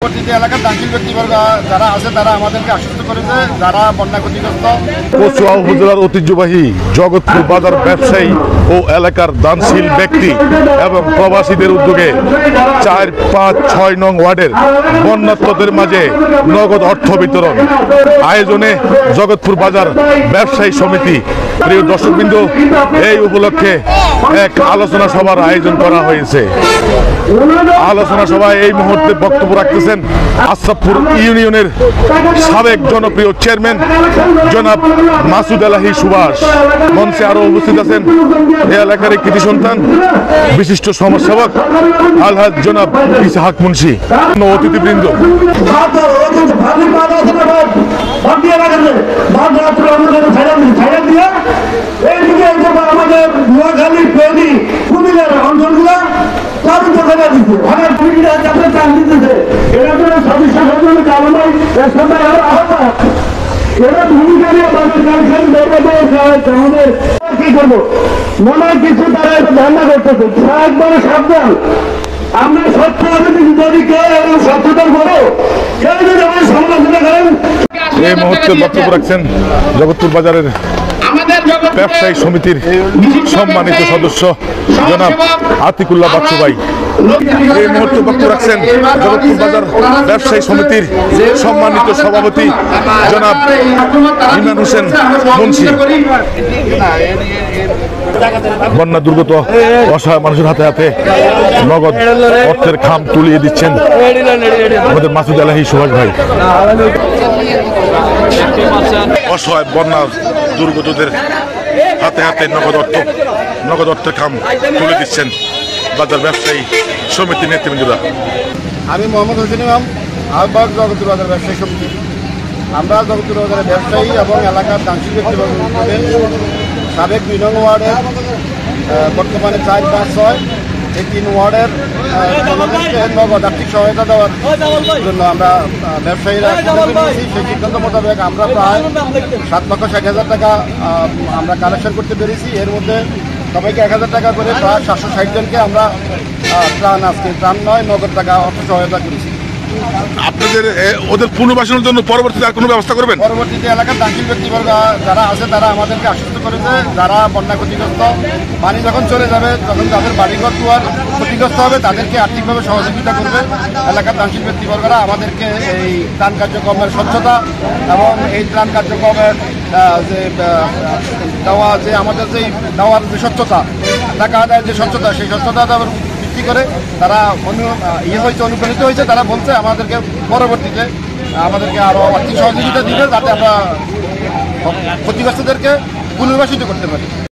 পরবর্তীতে এলাকার দাখিল ব্যক্তিবর্গ যারা আছে তারা আমাদেরকে আশ্বস্ত করেছে যারা বন্যা ক্ষতিগ্রস্ত কচুয়া উপজেলার ঐতিহ্যবাহী জগৎপুর বাজার ব্যবসায়ী ও এলাকার দানশীল ব্যক্তি এবং প্রবাসীদের উদ্যোগে 4, 5, 6 নং ওয়ার্ডের বন্যার্তদের মাঝে নগদ অর্থ বিতরণ আয়োজনে জগৎপুর বাজার ব্যবসায়ী সমিতি। প্রিয় দর্শকবৃন্দ, এই উপলক্ষে এক আলোচনা সভার আয়োজন করা হয়েছে। আলোচনা সভায় এই মুহূর্তে বক্তব্য রাখতেছেন আশরাফপুর ইউনিয়নের সাবেক জনপ্রিয় চেয়ারম্যান জনাব মাসুদ এলাহি সুভাষ। মঞ্চে আরো উপস্থিত আছেন এই এলাকার কৃতি সন্তান বিশিষ্ট সমাজসেবক আলহাজ জনাব ইসহাক মুন্সি, অতিথিবৃন্দ। মনে কিছু তারা ধারণা করতেছে একবারে সাবধান। আমরা স্বচ্ছ যদি কেউ এবং স্বচ্ছতার বড় কেউ যদি আমাদের সমালোচনা করেন। এই মুহূর্তে বক্তব্য রাখছেন জগৎপুর বাজারের ব্যবসায়ী সমিতির সম্মানিত সদস্য জনাব আতিকুল্লাহ বাচ্চু ভাই। এই মুহূর্তে বক্তব্য রাখছেন জগৎপুর বাজার ব্যবসায়ী সমিতির সম্মানিত সভাপতি জনাব ইমরান হোসেন মুন্সি। বন্যা দুর্গত অসহায় মানুষের হাতে হাতে নগদ অর্থের খাম তুলিয়ে দিচ্ছেন আমাদের মাসুদ এলাহি সুভাষ ভাই। অসহায় বন্যা দুর্গতদের হাতে হাতে নগদ অর্থের খাম তুলে দিচ্ছেন বাজার ব্যবসায়ী সমিতির নেতৃবৃন্দরা। আমি মোহাম্মদ হোসেন ইমাম, আহ্বায়ক জগৎপুর বাজার ব্যবসায়ী সমিতি। আমরা জগৎপুর বাজারের ব্যবসায়ী এবং এলাকার দানশীল ব্যক্তিবর্গ সাবেক 2 নং ওয়ার্ডের বর্তমানে 4, 5, 6 এই 3 ওয়ার্ডের জনগণকে নগদ আর্থিক সহায়তা দেওয়ার জন্য আমরা ব্যবসায়ীরা সেই সিদ্ধান্ত মোতাবেক আমরা প্রায় 7,60,000 টাকা আমরা কালেকশন করতে পেরেছি। এর মধ্যে সবাইকে 1,000 টাকা করে প্রায় 760 জনকে আমরা ত্রাণ নয় নগদ টাকা অর্থ সহায়তা করেছি। আপনাদের ওদের পুনর্বাসনের জন্য পরবর্তীতে আর কোনো ব্যবস্থা করবেন? পরবর্তীতে এলাকার দাখিল ব্যক্তিবর্গ যারা আছে তারা আমাদেরকে আশ্বস্ত করেছে যারা বন্যা ক্ষতিগ্রস্ত পানি যখন চলে যাবে তখন যাদের বাড়িঘর দুয়ার ক্ষতিগ্রস্ত হবে তাদেরকে আর্থিকভাবে সহযোগিতা করবে এলাকার দানশীল ব্যক্তিবর্গরা। আমাদেরকে এই ত্রাণ কার্যক্রমের স্বচ্ছতা এবং এই ত্রাণ কার্যক্রমের যে দেওয়া যে আমাদের যে দেওয়ার যে স্বচ্ছতা, টাকা আদায়ের যে স্বচ্ছতা, সেই স্বচ্ছতা করে তারা অনুপ্রাণিত হয়েছে। তারা বলছে আমাদেরকে পরবর্তীতে আমাদেরকে আরো আর্থিক সহযোগিতা দিবে যাতে আমরা ক্ষতিগ্রস্তদেরকে পুনর্বাসিত করতে পারি।